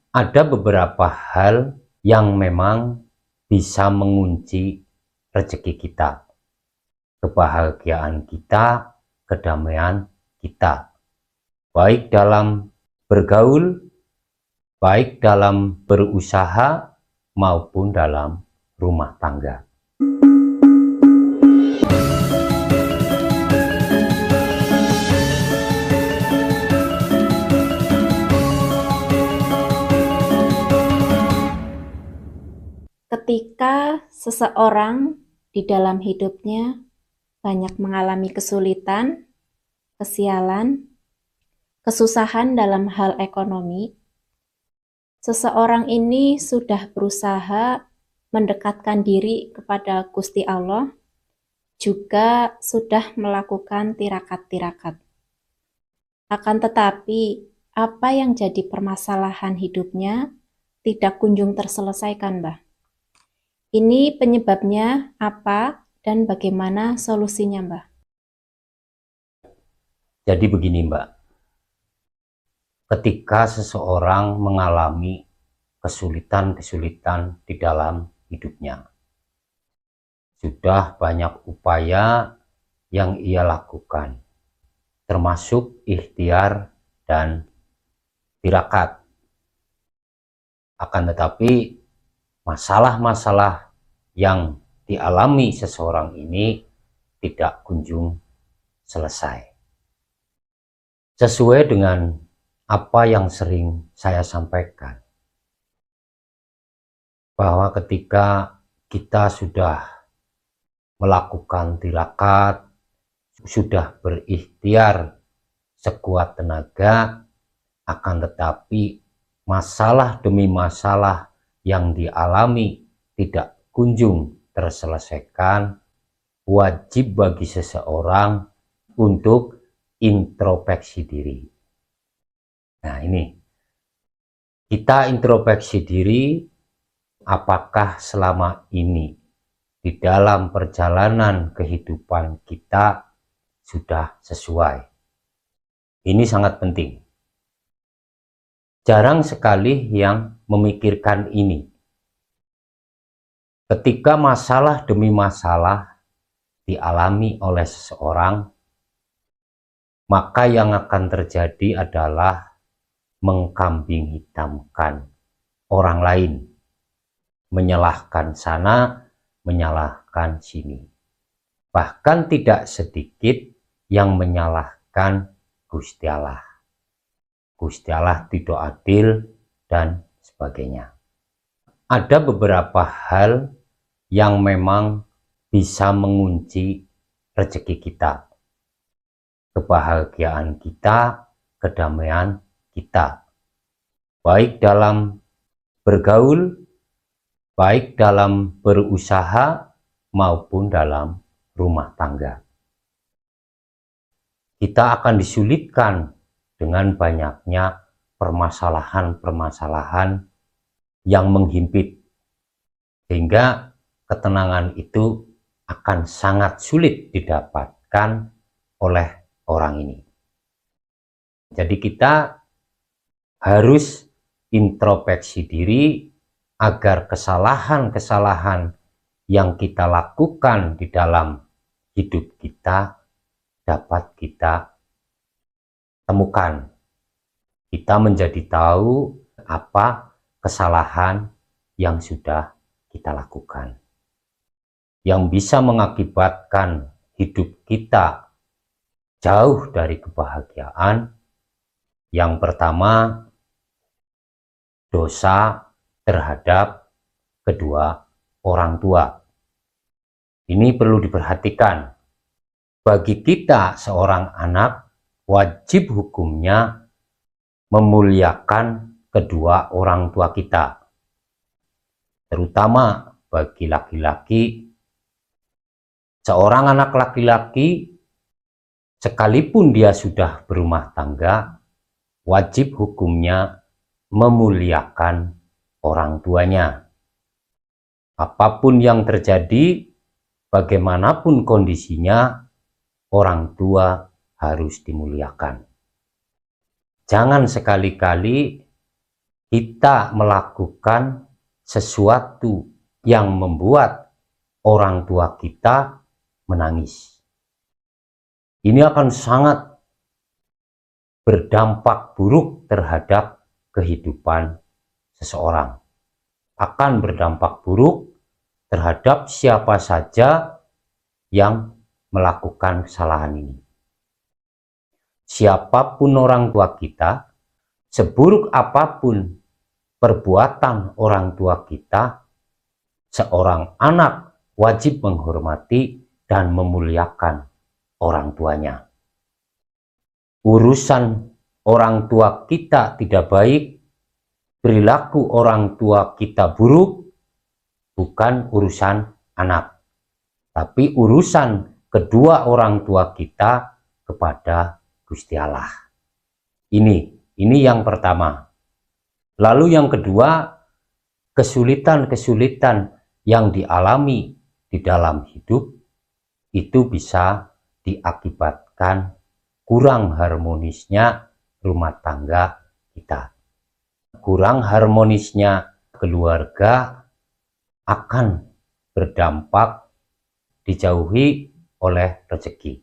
Ada beberapa hal yang memang bisa mengunci rezeki kita, kebahagiaan kita, kedamaian kita, baik dalam bergaul, baik dalam berusaha, maupun dalam rumah tangga. Ketika seseorang di dalam hidupnya banyak mengalami kesulitan, kesialan, kesusahan dalam hal ekonomi, seseorang ini sudah berusaha mendekatkan diri kepada Gusti Allah, juga sudah melakukan tirakat-tirakat. Akan tetapi, apa yang jadi permasalahan hidupnya tidak kunjung terselesaikan, Mbah. Ini penyebabnya apa dan bagaimana solusinya, Mbah? Jadi begini, Mbak, ketika seseorang mengalami kesulitan-kesulitan di dalam hidupnya, sudah banyak upaya yang ia lakukan, termasuk ikhtiar dan tirakat. Akan tetapi masalah-masalah yang dialami seseorang ini tidak kunjung selesai. Sesuai dengan apa yang sering saya sampaikan, bahwa ketika kita sudah melakukan tirakat, sudah berikhtiar sekuat tenaga, akan tetapi masalah demi masalah yang dialami tidak kunjung terselesaikan, wajib bagi seseorang untuk introspeksi diri. Nah, ini kita introspeksi diri, apakah selama ini di dalam perjalanan kehidupan kita sudah sesuai. Ini sangat penting. Jarang sekali yang memikirkan ini. Ketika masalah demi masalah dialami oleh seseorang, maka yang akan terjadi adalah mengkambing hitamkan orang lain, menyalahkan sana, menyalahkan sini. Bahkan tidak sedikit yang menyalahkan Gusti Allah. Gusti Allah tidak adil dan sebagainya. Ada beberapa hal yang memang bisa mengunci rezeki kita, kebahagiaan kita, kedamaian kita, baik dalam bergaul, baik dalam berusaha, maupun dalam rumah tangga. Kita akan disulitkan dengan banyaknya permasalahan-permasalahan yang menghimpit, sehingga ketenangan itu akan sangat sulit didapatkan oleh orang ini. Jadi kita harus introspeksi diri agar kesalahan-kesalahan yang kita lakukan di dalam hidup kita dapat kita temukan. Kita menjadi tahu apa kesalahan yang sudah kita lakukan, yang bisa mengakibatkan hidup kita jauh dari kebahagiaan. Yang pertama, dosa terhadap kedua orang tua. Ini perlu diperhatikan. Bagi kita seorang anak, wajib hukumnya memuliakan kedua orang tua kita. Terutama bagi laki-laki, seorang anak laki-laki sekalipun dia sudah berumah tangga, wajib hukumnya memuliakan orang tuanya. Apapun yang terjadi, bagaimanapun kondisinya, orang tua harus dimuliakan. Jangan sekali-kali kita melakukan sesuatu yang membuat orang tua kita menangis. Ini akan sangat berdampak buruk terhadap kehidupan seseorang. Akan berdampak buruk terhadap siapa saja yang melakukan kesalahan ini. Siapapun orang tua kita, seburuk apapun perbuatan orang tua kita, seorang anak wajib menghormati dan memuliakan orang tuanya. Urusan orang tua kita tidak baik, perilaku orang tua kita buruk, bukan urusan anak, tapi urusan kedua orang tua kita kepada Gusti Allah. Ini yang pertama. Lalu yang kedua, kesulitan-kesulitan yang dialami di dalam hidup itu bisa diakibatkan kurang harmonisnya rumah tangga kita. Kurang harmonisnya keluarga akan berdampak dijauhi oleh rezeki.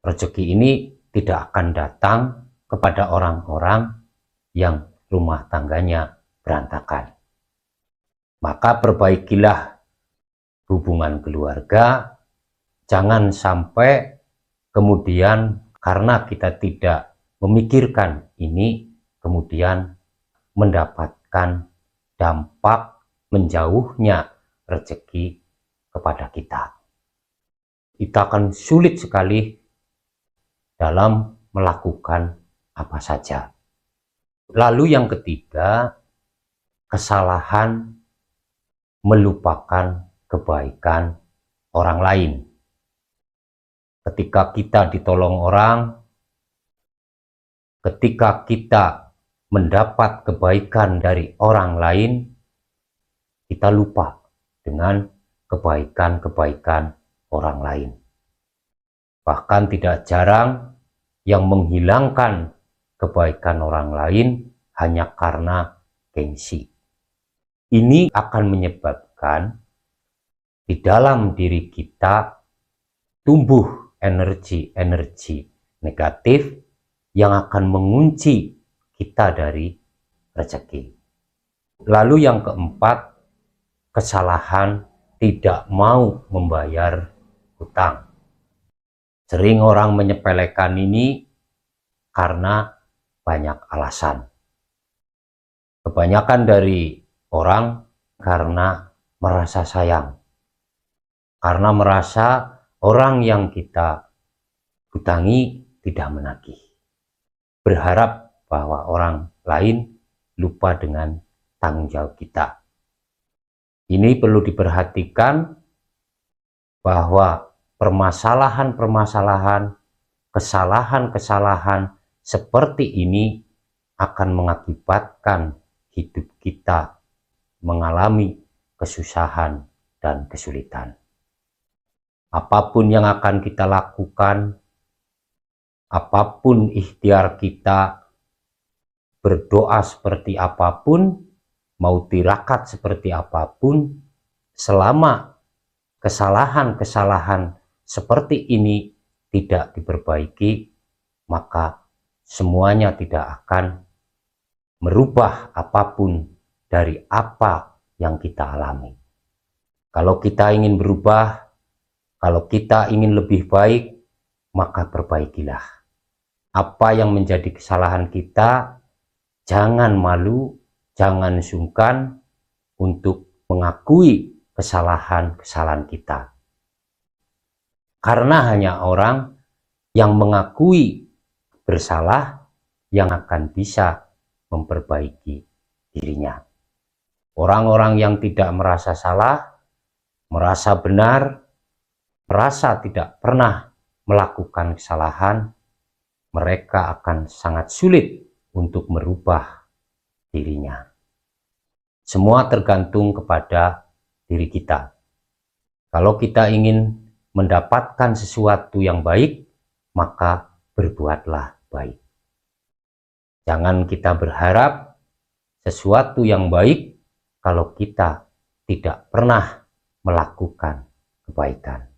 Rezeki ini tidak akan datang kepada orang-orang yang rumah tangganya berantakan. Maka perbaikilah hubungan keluarga, jangan sampai kemudian karena kita tidak memikirkan ini, kemudian mendapatkan dampak menjauhnya rezeki kepada kita. Kita akan sulit sekali dalam melakukan apa saja. Lalu yang ketiga, kesalahan melupakan kebaikan orang lain. Ketika kita ditolong orang, ketika kita mendapat kebaikan dari orang lain, kita lupa dengan kebaikan-kebaikan orang lain. Bahkan tidak jarang yang menghilangkan kebaikan orang lain hanya karena gengsi. Ini akan menyebabkan di dalam diri kita tumbuh energi-energi negatif yang akan mengunci kita dari rezeki. Lalu yang keempat, kesalahan tidak mau membayar hutang. Sering orang menyepelekan ini karena banyak alasan. Kebanyakan dari orang karena merasa sayang. Karena merasa orang yang kita hutangi tidak menagih. Berharap bahwa orang lain lupa dengan tanggung jawab kita. Ini perlu diperhatikan bahwa permasalahan-permasalahan, kesalahan-kesalahan seperti ini akan mengakibatkan hidup kita mengalami kesusahan dan kesulitan. Apapun yang akan kita lakukan, apapun ikhtiar kita, berdoa seperti apapun, mau tirakat seperti apapun, selama kesalahan-kesalahan seperti ini tidak diperbaiki, maka semuanya tidak akan merubah apapun dari apa yang kita alami. Kalau kita ingin berubah, kalau kita ingin lebih baik, maka perbaikilah. Apa yang menjadi kesalahan kita, jangan malu, jangan sungkan untuk mengakui kesalahan-kesalahan kita. Karena hanya orang yang mengakui bersalah yang akan bisa memperbaiki dirinya. Orang-orang yang tidak merasa salah, merasa benar, merasa tidak pernah melakukan kesalahan, mereka akan sangat sulit untuk merubah dirinya. Semua tergantung kepada diri kita. Kalau kita ingin mendapatkan sesuatu yang baik, maka berbuatlah baik. Jangan kita berharap sesuatu yang baik kalau kita tidak pernah melakukan kebaikan.